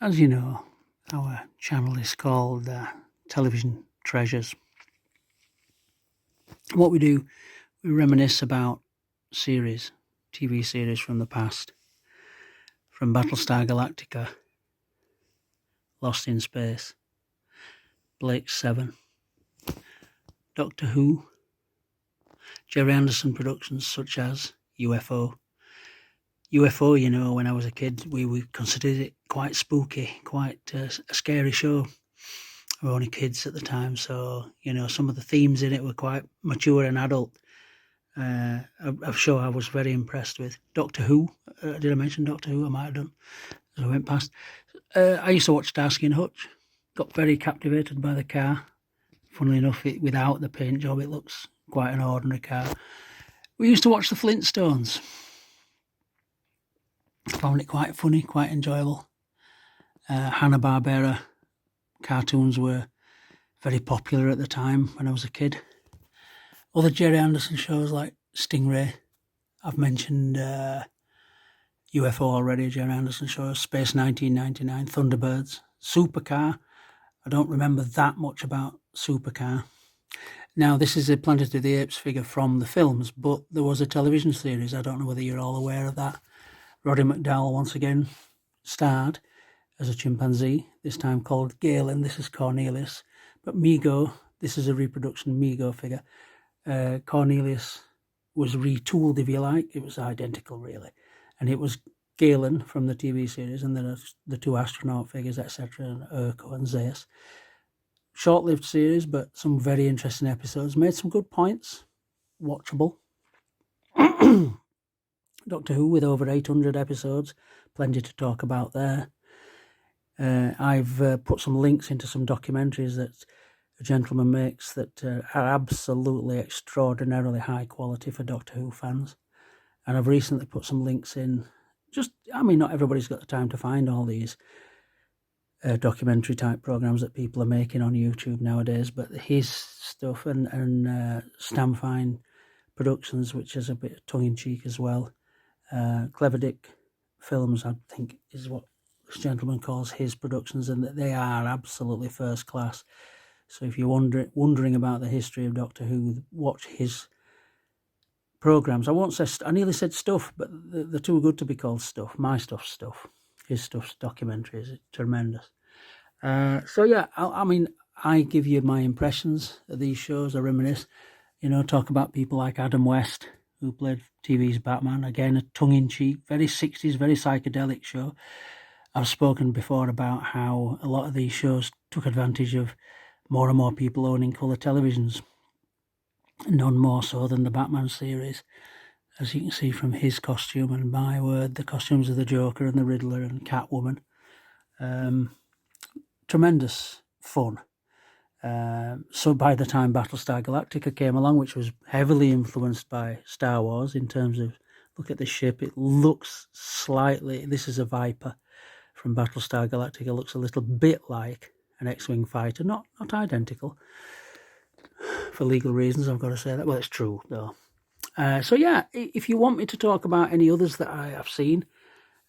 As you know, our channel is called Television Treasures. What we do, we reminisce about TV series from the past, from Battlestar Galactica, Lost in Space, Blake 7, Doctor Who, Gerry Anderson productions such as UFO. UFO, you know, when I was a kid, we considered it quite spooky, quite a scary show. We were only kids at the time, so, you know, some of the themes in it were quite mature and adult. A show I was very impressed with. Doctor Who, did I mention Doctor Who? I might have done as I went past. I used to watch Starsky and Hutch, got very captivated by the car. Funnily enough, without the paint job, it looks quite an ordinary car. We used to watch the Flintstones. Found it quite funny, quite enjoyable. Hanna-Barbera cartoons were very popular at the time when I was a kid. Other Gerry Anderson shows like Stingray. I've mentioned UFO already, Gerry Anderson shows, Space 1999, Thunderbirds, Supercar. I don't remember that much about Supercar. Now, this is a Planet of the Apes figure from the films, but there was a television series. I don't know whether you're all aware of that. Roddy McDowall once again starred as a chimpanzee, this time called Galen. This is Cornelius. But Mego, this is a reproduction Mego figure. Cornelius was retooled, if you like. It was identical, really. And it was Galen from the TV series, and then the two astronaut figures, etc., and Urko and Zeus. Short-lived series, but some very interesting episodes. Made some good points. Watchable. Doctor Who with over 800 episodes. Plenty to talk about there. I've put some links into some documentaries that a gentleman makes that are absolutely extraordinarily high quality for Doctor Who fans. And I've recently put some links in. Not everybody's got the time to find all these documentary type programs that people are making on YouTube nowadays, but his stuff and Stamfine Productions, which is a bit tongue-in-cheek as well. Clever Dick Films, I think, is what this gentleman calls his productions, and they are absolutely first class. So if you're wondering about the history of Doctor Who, watch his programs. I nearly said stuff, but they're too good to be called stuff. My stuff's stuff. His stuff's documentaries. It's tremendous. I give you my impressions of these shows. I reminisce, talk about people like Adam West, who played TV's Batman. Again, a tongue-in-cheek, very 60s, very psychedelic show. I've spoken before about how a lot of these shows took advantage of more and more people owning colour televisions. None more so than the Batman series, as you can see from his costume, and my word, the costumes of the Joker and the Riddler and Catwoman. Tremendous fun. So by the time Battlestar Galactica came along, which was heavily influenced by Star Wars in terms of, look at this ship, it looks slightly, this is a Viper from Battlestar Galactica, looks a little bit like an X-Wing fighter, not identical. For legal reasons, I've got to say that. Well, it's true, though. If you want me to talk about any others that I have seen,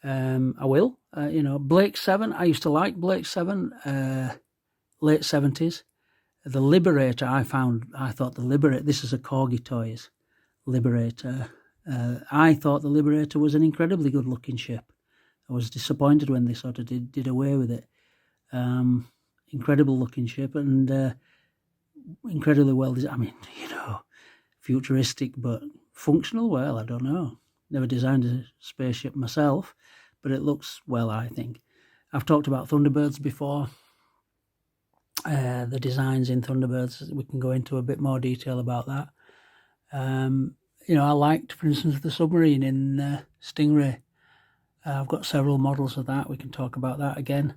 I will. Blake 7, I used to like Blake 7, late 70s. The Liberator, I thought the Liberator, this is a Corgi Toys Liberator. I thought the Liberator was an incredibly good-looking ship. I was disappointed when they sort of did away with it. Incredible-looking ship, and incredibly well designed. Futuristic but functional. Well, I don't know. Never designed a spaceship myself, but it looks well, I think. I've talked about Thunderbirds before. The designs in Thunderbirds, we can go into a bit more detail about that. I liked, for instance, the submarine in Stingray. I've got several models of that. We can talk about that again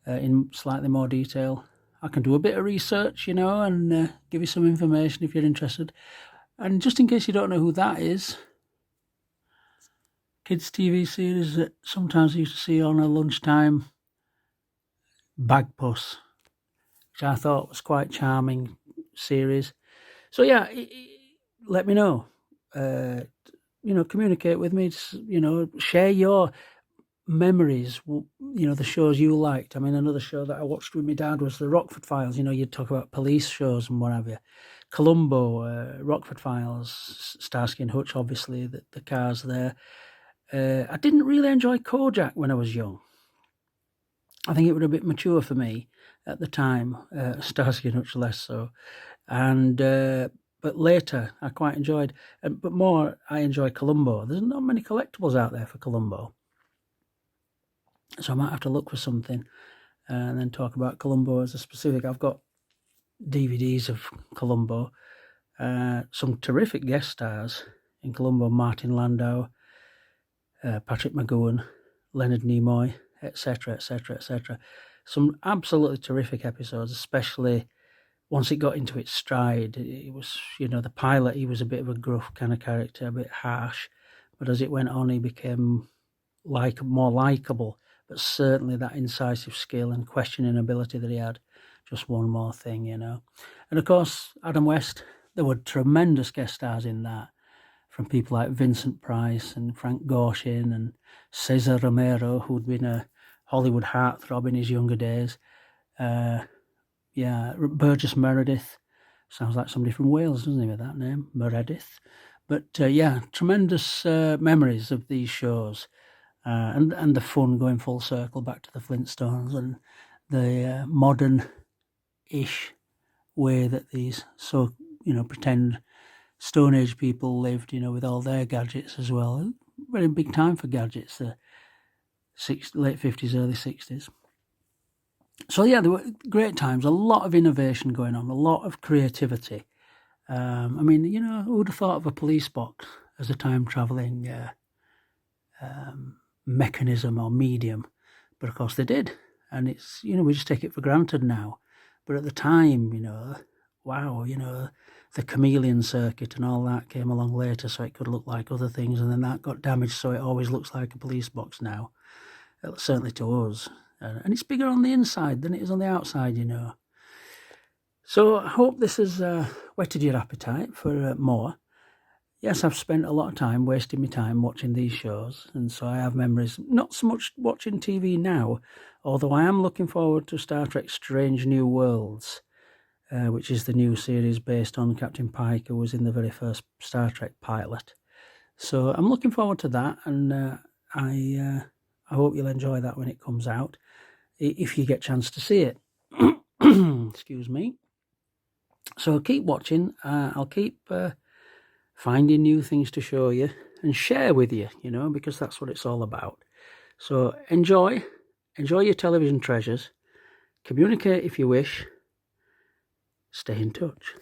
in slightly more detail. I can do a bit of research, and give you some information if you're interested. And just in case you don't know who that is, kids' TV series that sometimes I used to see on a lunchtime, Bagpuss, which I thought was quite charming series. So yeah, let me know. Communicate with me. Share your memories, the shows you liked. I mean, another show that I watched with my dad was the Rockford Files. You'd talk about police shows and what have you. Columbo, Rockford Files, Starsky and Hutch, obviously, the cars there. I didn't really enjoy Kojak when I was young. I think it was a bit mature for me at the time, Starsky and Hutch less so. And but later I quite enjoyed, but more I enjoy Columbo. There's not many collectibles out there for Columbo, so I might have to look for something and then talk about Columbo as a specific. I've got DVDs of Columbo, some terrific guest stars in Columbo: Martin Landau, Patrick McGowan, Leonard Nimoy, etc., etc., etc. Some absolutely terrific episodes, especially once it got into its stride. It was, the pilot, he was a bit of a gruff kind of character, a bit harsh, but as it went on, he became more likeable, but certainly that incisive skill and questioning ability that he had, just one more thing, And of course, Adam West, there were tremendous guest stars in that, from people like Vincent Price and Frank Gorshin and Cesar Romero, who'd been a Hollywood heartthrob in his younger days. Burgess Meredith. Sounds like somebody from Wales, doesn't he, with that name, Meredith? But tremendous memories of these shows, and the fun going full circle back to the Flintstones and the modern-ish way that these pretend Stone Age people lived, with all their gadgets as well. Very big time for gadgets, the late 50s, early 60s. So there were great times, a lot of innovation going on, a lot of creativity. Who would have thought of a police box as a time-travelling mechanism or medium? But of course they did. And it's, we just take it for granted now. But at the time, wow, the chameleon circuit and all that came along later, so it could look like other things. And then that got damaged, so it always looks like a police box now, certainly to us. And it's bigger on the inside than it is on the outside, So I hope this has whetted your appetite for more. Yes, I've spent a lot of time wasting my time watching these shows, and so I have memories, not so much watching TV now, although I am looking forward to Star Trek Strange New Worlds, which is the new series based on Captain Pike, who was in the very first Star Trek pilot. So I'm looking forward to that, and I hope you'll enjoy that when it comes out, if you get a chance to see it. Excuse me. So keep watching. I'll keep finding new things to show you and share with you, because that's what it's all about. So enjoy your television treasures. Communicate if you wish. Stay in touch.